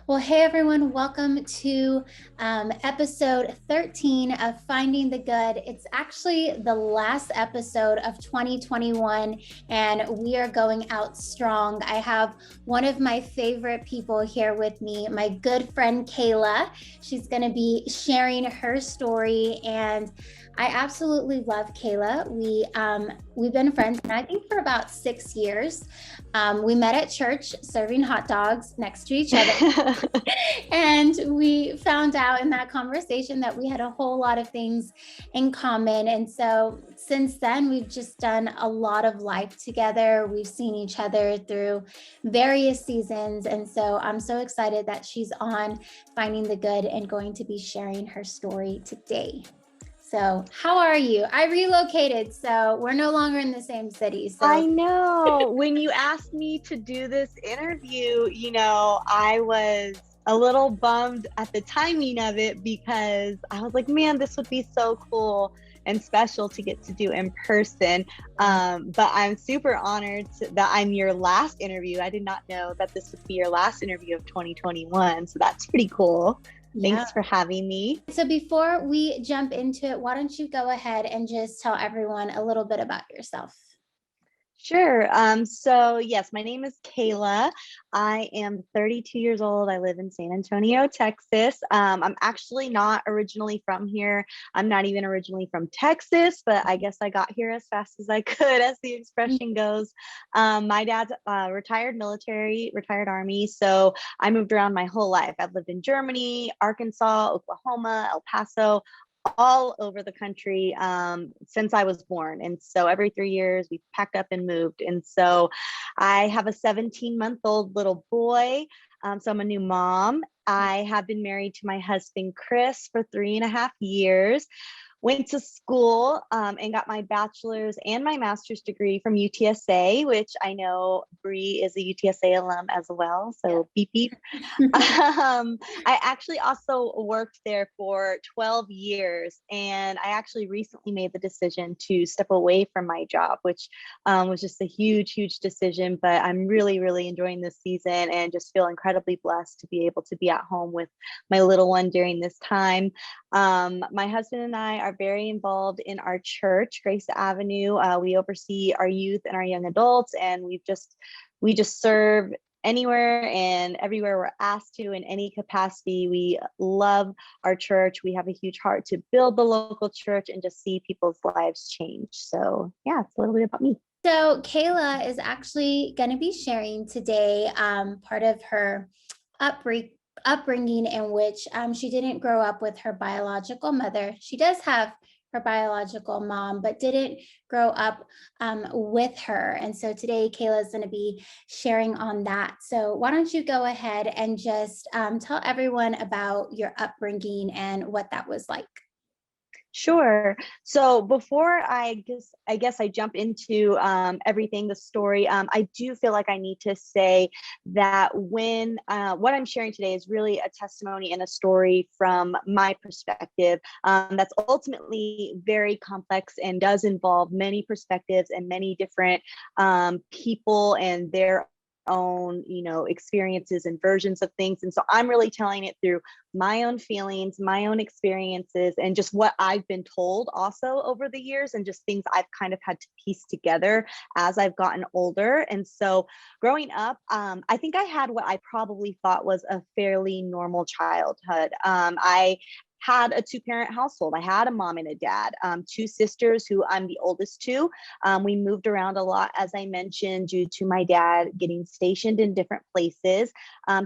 Well, hey everyone, welcome to episode 13 of Finding the Good. It's actually the last episode of 2021, and we are going out strong. I have one of my favorite people here with me, my good friend Kayla. She's going to be sharing her story, and I absolutely love Kayla. We've been friends, and I think for about 6 years. We met at church serving hot dogs next to each other. And we found out in that conversation that we had a whole lot of things in common. And so since then, we've just done a lot of life together. We've seen each other through various seasons. And so I'm so excited that she's on Finding the Good and going to be sharing her story today. So how are you? I relocated, so we're no longer in the same city. So I know. When you asked me to do this interview, I was a little bummed at the timing of it because I was like, man, this would be so cool and special to get to do in person. But I'm super honored that I'm your last interview. I did not know that this would be your last interview of 2021. So that's pretty cool. yeah. Thanks for having me. So before we jump into it, why don't you go ahead and just tell everyone a little bit about yourself? Sure. So yes, my name is Kayla. I am 32 years old. I live in San Antonio, Texas. I'm actually not originally from here. I'm not even originally from Texas, but I guess I got here as fast as I could, as the expression goes. My dad's retired military, retired Army. So I moved around my whole life. I've lived in Germany, Arkansas, Oklahoma, El Paso, all over the country since I was born. And so every 3 years we packed up and moved. And so I have a 17-month-old little boy. So I'm a new mom. I have been married to my husband, Chris, for 3.5 years. Went to school and got my bachelor's and my master's degree from UTSA, which I know Bree is a UTSA alum as well. So beep, beep. I actually also worked there for 12 years, and I actually recently made the decision to step away from my job, which was just a huge, huge decision. But I'm really, really enjoying this season and just feel incredibly blessed to be able to be at home with my little one during this time. My husband and I are very involved in our church, Grace Avenue. We oversee our youth and our young adults, and we just serve anywhere and everywhere we're asked to in any capacity. We love our church. We have a huge heart to build the local church and just see people's lives change. So yeah, it's a little bit about me. So Kayla is actually going to be sharing today part of her upbringing in which she didn't grow up with her biological mother. She does have her biological mom, but didn't grow up with her. And so today Kayla is going to be sharing on that. So why don't you go ahead and just tell everyone about your upbringing and what that was like? Sure. So before I guess I jump into everything, the story, I do feel like I need to say that when what I'm sharing today is really a testimony and a story from my perspective that's ultimately very complex and does involve many perspectives and many different people and their own experiences and versions of things. And so I'm really telling it through my own feelings, my own experiences, and just what I've been told also over the years, and just things I've kind of had to piece together as I've gotten older. And so growing up, I think I had what I probably thought was a fairly normal childhood. I had a 2-parent household. I had a mom and a dad, 2 sisters who I'm the oldest to. We moved around a lot, as I mentioned, due to my dad getting stationed in different places.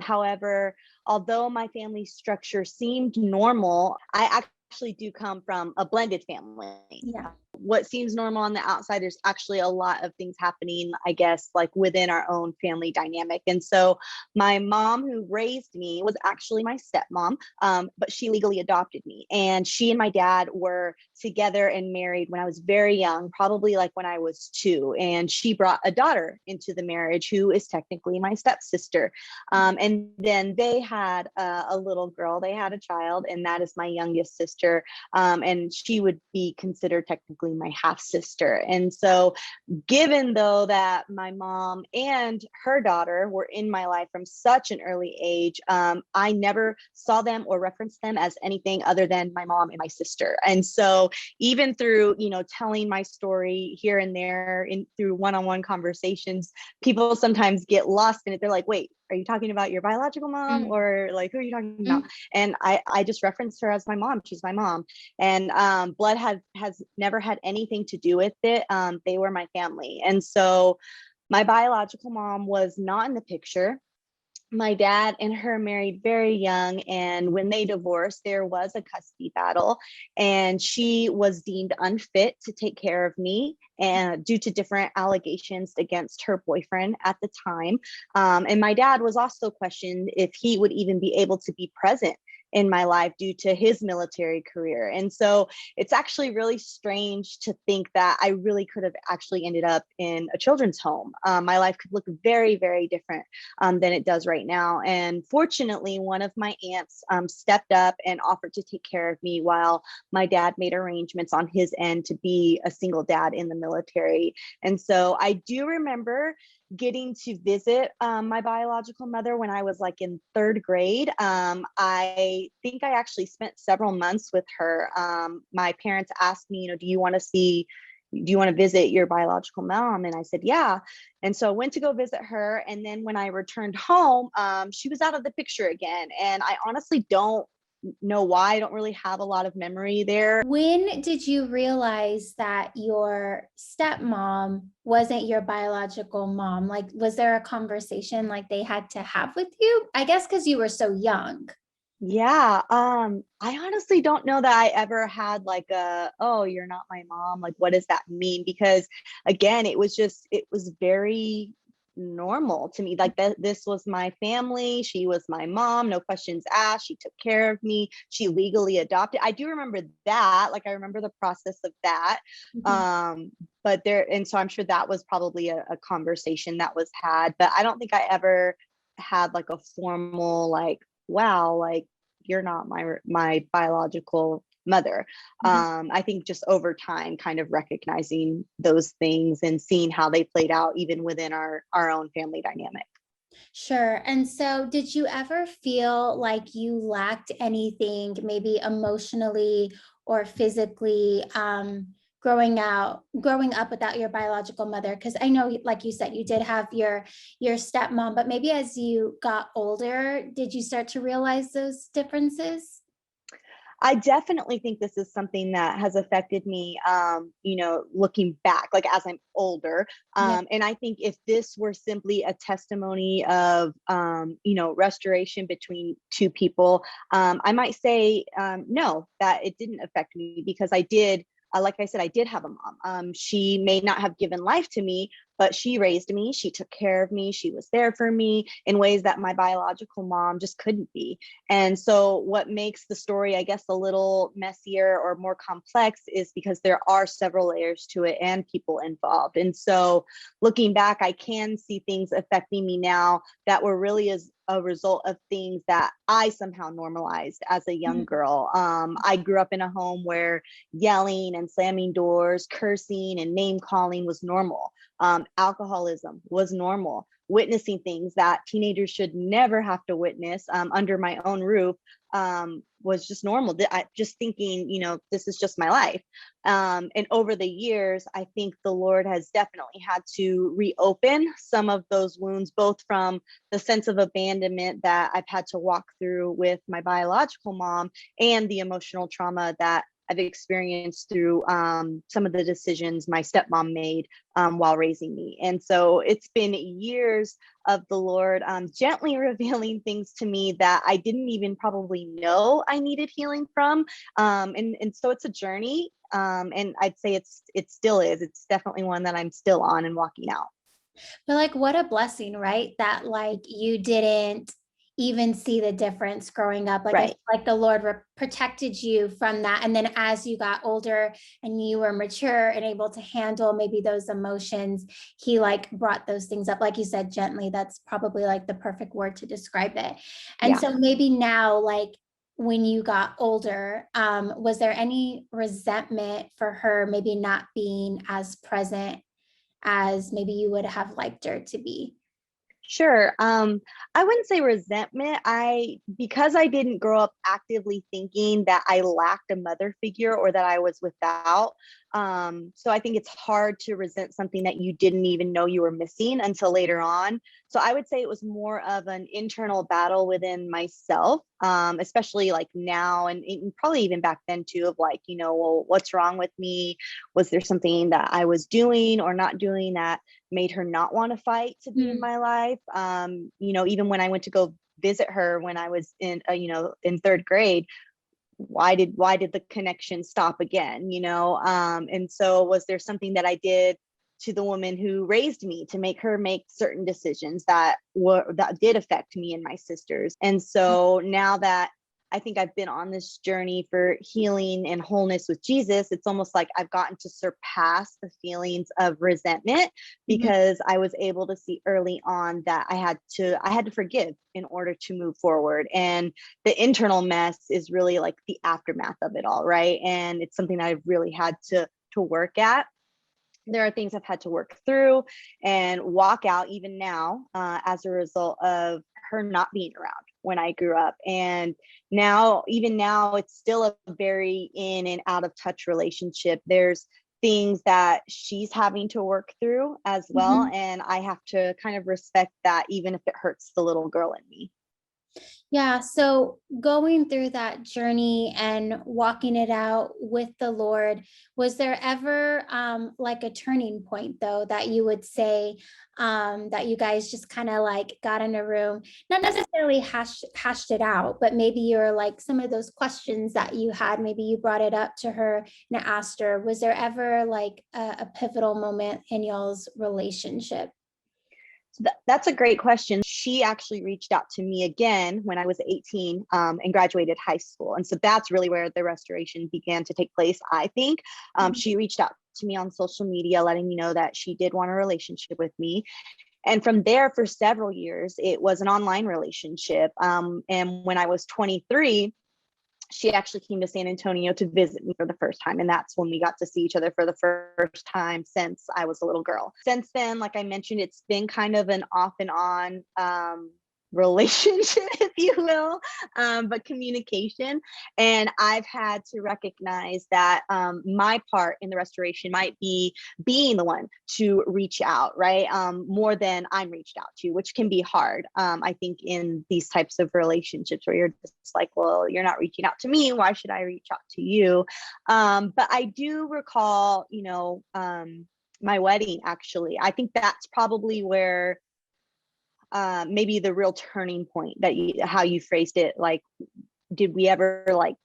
However, although my family structure seemed normal, I actually do come from a blended family. Yeah. What seems normal on the outside, there's actually a lot of things happening, I guess, like within our own family dynamic. And so my mom, who raised me, was actually my stepmom, but she legally adopted me. And she and my dad were together and married when I was very young, probably like when I was 2. And she brought a daughter into the marriage who is technically my stepsister. And then they had a little girl, they had a child, and that is my youngest sister. And she would be considered technically basically my half sister. And so given though that my mom and her daughter were in my life from such an early age, I never saw them or referenced them as anything other than my mom and my sister. And so even through, telling my story here and there through one-on-one conversations, people sometimes get lost in it. They're like, wait, are you talking about your biological mom or like, who are you talking about? And I just referenced her as my mom. She's my mom. And blood has never had anything to do with it. They were my family. And so my biological mom was not in the picture. My dad and her married very young, and when they divorced, there was a custody battle, and she was deemed unfit to take care of me, and due to different allegations against her boyfriend at the time. And my dad was also questioned if he would even be able to be present in my life due to his military career. And so it's actually really strange to think that I really could have actually ended up in a children's home. My life could look very, very different than it does right now. And fortunately, one of my aunts stepped up and offered to take care of me while my dad made arrangements on his end to be a single dad in the military. And so I do remember getting to visit my biological mother when I was like in third grade. I think I actually spent several months with her. My parents asked me, do you want to visit your biological mom? And I said, yeah. And so I went to go visit her. And then when I returned home, she was out of the picture again. And I honestly don't know why. I don't really have a lot of memory there. When did you realize that your stepmom wasn't your biological mom? Like, was there a conversation like they had to have with you? I guess because you were so young. Yeah. I honestly don't know that I ever had like oh, you're not my mom. Like, what does that mean? Because again, it was very normal to me. Like this was my family. She was my mom, no questions asked. She took care of me. She legally adopted. I do remember that. Like I remember the process of that. And so I'm sure that was probably a conversation that was had, but I don't think I ever had like a formal like, wow, like you're not my biological mother. I think just over time, kind of recognizing those things and seeing how they played out even within our own family dynamic. Sure. And so did you ever feel like you lacked anything, maybe emotionally or physically, growing up without your biological mother? Because I know, like you said, you did have your stepmom, but maybe as you got older, did you start to realize those differences? I definitely think this is something that has affected me, looking back, like as I'm older. Yeah. And I think if this were simply a testimony of, restoration between two people, I might say no, that it didn't affect me because I did. Like I said, I did have a mom. She may not have given life to me, but she raised me. She took care of me. She was there for me in ways that my biological mom just couldn't be. And so what makes the story, I guess, a little messier or more complex is because there are several layers to it and people involved. And so looking back, I can see things affecting me now that were really as a result of things that I somehow normalized as a young girl. I grew up in a home where yelling and slamming doors, cursing and name calling was normal. Alcoholism was normal. Witnessing things that teenagers should never have to witness under my own roof was just normal. I just thinking, this is just my life. And over the years, I think the Lord has definitely had to reopen some of those wounds, both from the sense of abandonment that I've had to walk through with my biological mom and the emotional trauma that I've experienced through some of the decisions my stepmom made while raising me. And so it's been years of the Lord gently revealing things to me that I didn't even probably know I needed healing from. And so it's a journey. And I'd say it still is. It's definitely one that I'm still on and walking out. But like, what a blessing, right? That like you didn't even see the difference growing up. Like, I Right. feel like the Lord protected you from that. And then as you got older and you were mature and able to handle maybe those emotions, he like brought those things up. Like you said, gently, that's probably like the perfect word to describe it. And Yeah. so maybe now, like, when you got older, was there any resentment for her maybe not being as present as maybe you would have liked her to be? Sure. I wouldn't say resentment. Because I didn't grow up actively thinking that I lacked a mother figure or that I was without. So I think it's hard to resent something that you didn't even know you were missing until later on. So I would say it was more of an internal battle within myself, especially like now and probably even back then too, of like, well, what's wrong with me? Was there something that I was doing or not doing that made her not want to fight to be in my life? Even when I went to go visit her when I was in third grade, why did the connection stop again? And so was there something that I did to the woman who raised me to make her make certain decisions that did affect me and my sisters? And so now that I think I've been on this journey for healing and wholeness with Jesus, it's almost like I've gotten to surpass the feelings of resentment because I was able to see early on that I had to forgive in order to move forward. And the internal mess is really like the aftermath of it all, right? And it's something I've really had to work at. There are things I've had to work through and walk out even now as a result of her not being around when I grew up. And even now, it's still a very in and out of touch relationship. There's things that she's having to work through as well. And I have to kind of respect that, even if it hurts the little girl in me. Yeah. So going through that journey and walking it out with the Lord, was there ever like a turning point though, that you would say that you guys just kind of like got in a room, not necessarily hashed it out, but maybe you're like some of those questions that you had, maybe you brought it up to her and asked her, was there ever like a pivotal moment in y'all's relationship? So that's a great question. She actually reached out to me again when I was 18 and graduated high school. And so that's really where the restoration began to take place, I think. She reached out to me on social media, letting me know that she did want a relationship with me. And from there, for several years, it was an online relationship. And when I was 23, she actually came to San Antonio to visit me for the first time. And that's when we got to see each other for the first time since I was a little girl. Since then, like I mentioned, it's been kind of an off and on relationship, if you will, but communication. And I've had to recognize that my part in the restoration might be being the one to reach out, right? More than I'm reached out to, which can be hard. I think in these types of relationships where you're just like, well, you're not reaching out to me, why should I reach out to you? But I do recall, my wedding, actually. I think that's probably where maybe the real turning point how you phrased it, like, did we ever like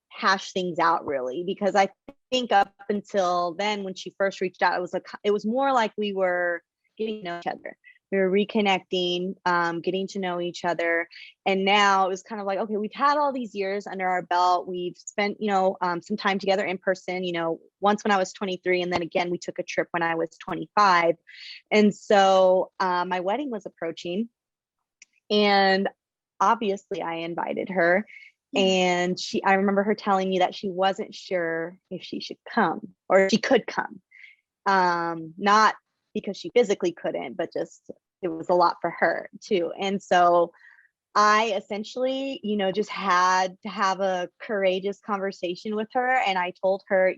hash things out really? Because I think up until then, when she first reached out, it was more like we were getting to know each other. We were reconnecting, getting to know each other. And now it was kind of like, okay, we've had all these years under our belt. We've spent, some time together in person, once when I was 23. And then again, we took a trip when I was 25. And so my wedding was approaching. And obviously I invited her. And I remember her telling me that she wasn't sure if she should come or if she could come. Not because she physically couldn't, but just it was a lot for her too. And so I essentially, just had to have a courageous conversation with her. And I told her,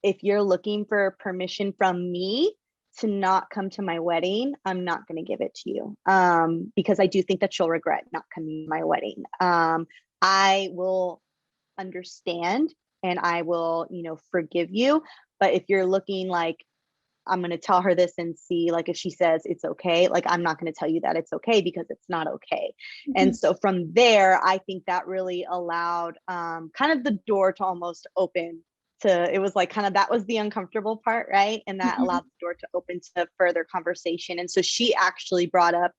if you're looking for permission from me to not come to my wedding, I'm not going to give it to you, because I do think that she'll regret not coming to my wedding. I will understand and I will, forgive you. But if you're looking like, I'm going to tell her this and see, like, if she says it's okay, like, I'm not going to tell you that it's okay because it's not okay. And so from there, I think that really allowed kind of the door to almost open it was like kind of, that was the uncomfortable part, right? And that allowed the door to open to further conversation. And so she actually brought up,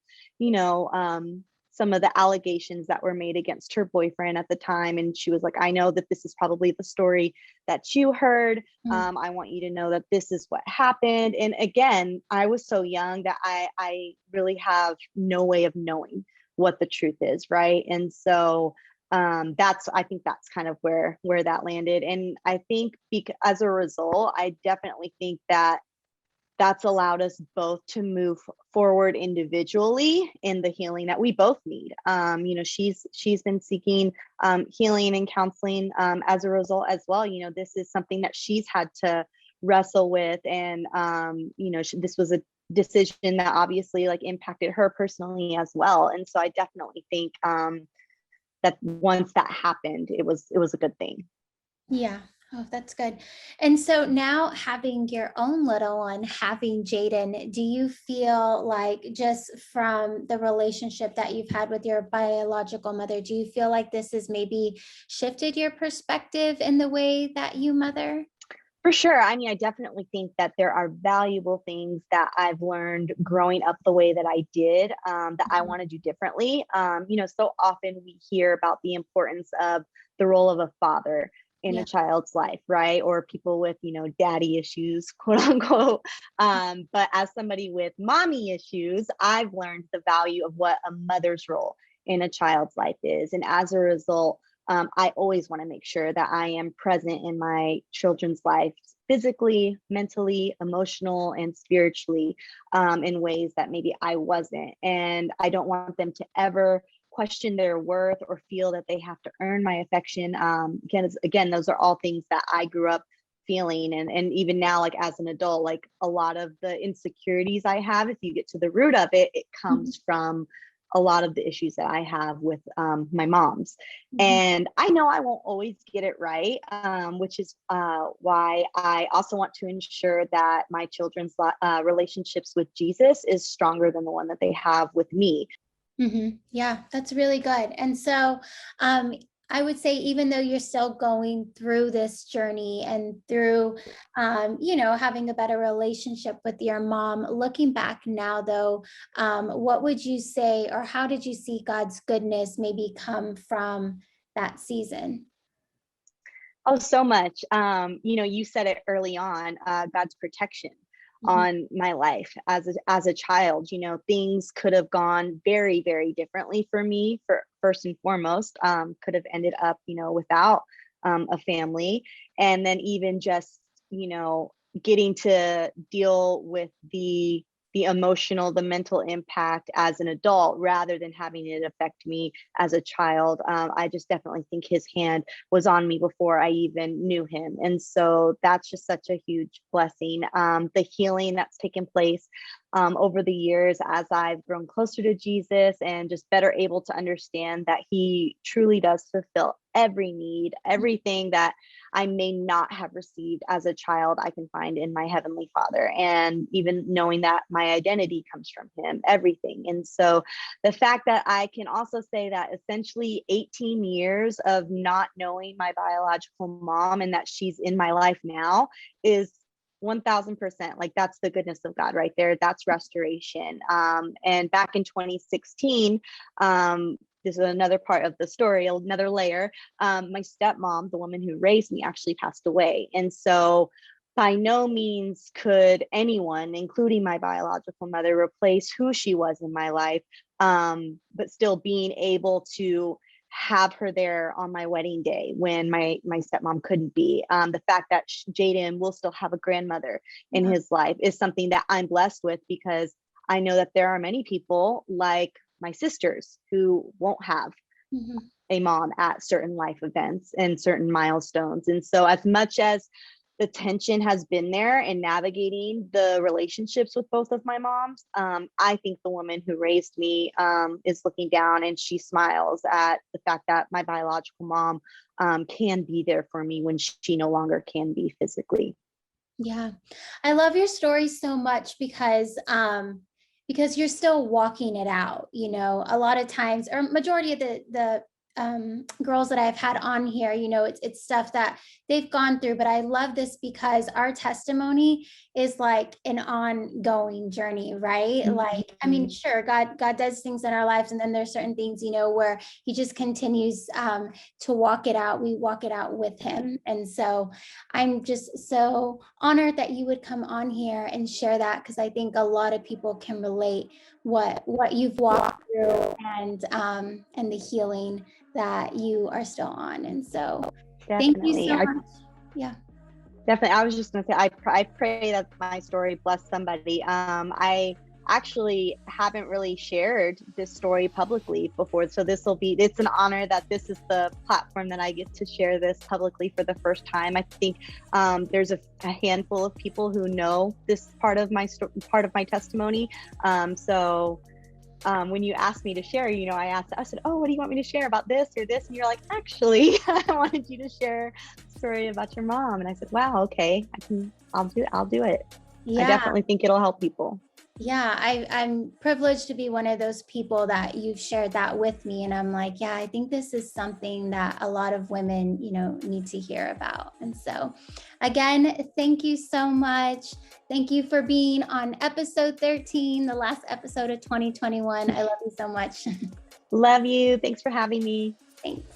some of the allegations that were made against her boyfriend at the time. And she was like, I know that this is probably the story that you heard. I want you to know that this is what happened. And again, I was so young that I really have no way of knowing what the truth is, right? And so I think that's kind of where that landed. And I think as a result, I definitely think that that's allowed us both to move forward individually in the healing that we both need. She's been seeking healing and counseling as a result as well. This is something that she's had to wrestle with, and this was a decision that obviously like impacted her personally as well. And so I definitely think that once that happened, it was a good thing. Yeah. Oh, that's good. And so now having your own little one, having Jayden, do you feel like just from the relationship that you've had with your biological mother, do you feel like this has maybe shifted your perspective in the way that you mother? For sure. I mean, I definitely think that there are valuable things that I've learned growing up the way that I did, that I want to do differently. So often we hear about the importance of the role of a father in Yeah. a child's life, right? Or people with, daddy issues, quote unquote. But as somebody with mommy issues, I've learned the value of what a mother's role in a child's life is. And as a result, I always want to make sure that I am present in my children's life physically, mentally, emotional, and spiritually, in ways that maybe I wasn't. And I don't want them to ever question their worth or feel that they have to earn my affection. Again, those are all things that I grew up feeling. And even now, like as an adult, like a lot of the insecurities I have, if you get to the root of it, it comes from a lot of the issues that I have with my mom's. And I know I won't always get it right, which is why I also want to ensure that my children's relationships with Jesus is stronger than the one that they have with me. Yeah, that's really good. And so, I would say, even though you're still going through this journey and through, having a better relationship with your mom, looking back now, though, what would you say, or how did you see God's goodness maybe come from that season? Oh, so much. You said it early on, God's protection Mhm. on my life as a child. Things could have gone very, very differently for me. For first and foremost, could have ended up, without a family, and then even just, getting to deal with the emotional, the mental impact as an adult rather than having it affect me as a child. I just definitely think his hand was on me before I even knew him. And so that's just such a huge blessing. The healing that's taken place over the years as I've grown closer to Jesus and just better able to understand that he truly does fulfill every need, everything that I may not have received as a child, I can find in my Heavenly Father. And even knowing that my identity comes from him, everything. And so the fact that I can also say that essentially 18 years of not knowing my biological mom and that she's in my life now is 1000%, like that's the goodness of God right there. That's restoration. And back in 2016, this is another part of the story, another layer. My stepmom, the woman who raised me, actually passed away. And so by no means could anyone, including my biological mother, replace who she was in my life. But still being able to have her there on my wedding day when my stepmom couldn't be. The fact that Jayden will still have a grandmother in his life is something that I'm blessed with, because I know that there are many people like my sisters who won't have a mom at certain life events and certain milestones. And so as much as the tension has been there in navigating the relationships with both of my moms, I think the woman who raised me is looking down and she smiles at the fact that my biological mom can be there for me when she no longer can be physically. Yeah. I love your story so much because you're still walking it out, a lot of times, or majority of the girls that I've had on here, it's stuff that they've gone through, but I love this because our testimony is like an ongoing journey, right? Like, I mean, sure, God does things in our lives, and then there's certain things, where he just continues to walk it out. We walk it out with him. And so I'm just so honored that you would come on here and share that, because I think a lot of people can relate what you've walked through and the healing that you are still on. And so thank you so much. Yeah. Definitely. I was just going to say, I pray that my story bless somebody. I actually haven't really shared this story publicly before. So it's an honor that this is the platform that I get to share this publicly for the first time. I think there's a handful of people who know this part of my testimony. So when you asked me to share, I said, oh, what do you want me to share about this or this? And you're like, actually, I wanted you to share a story about your mom. And I said, wow, okay, I'll do it. Yeah. I definitely think it'll help people. Yeah, I'm privileged to be one of those people that you've shared that with me. And I'm like, yeah, I think this is something that a lot of women, need to hear about. And so again, thank you so much. Thank you for being on episode 13, the last episode of 2021. I love you so much. Love you. Thanks for having me. Thanks.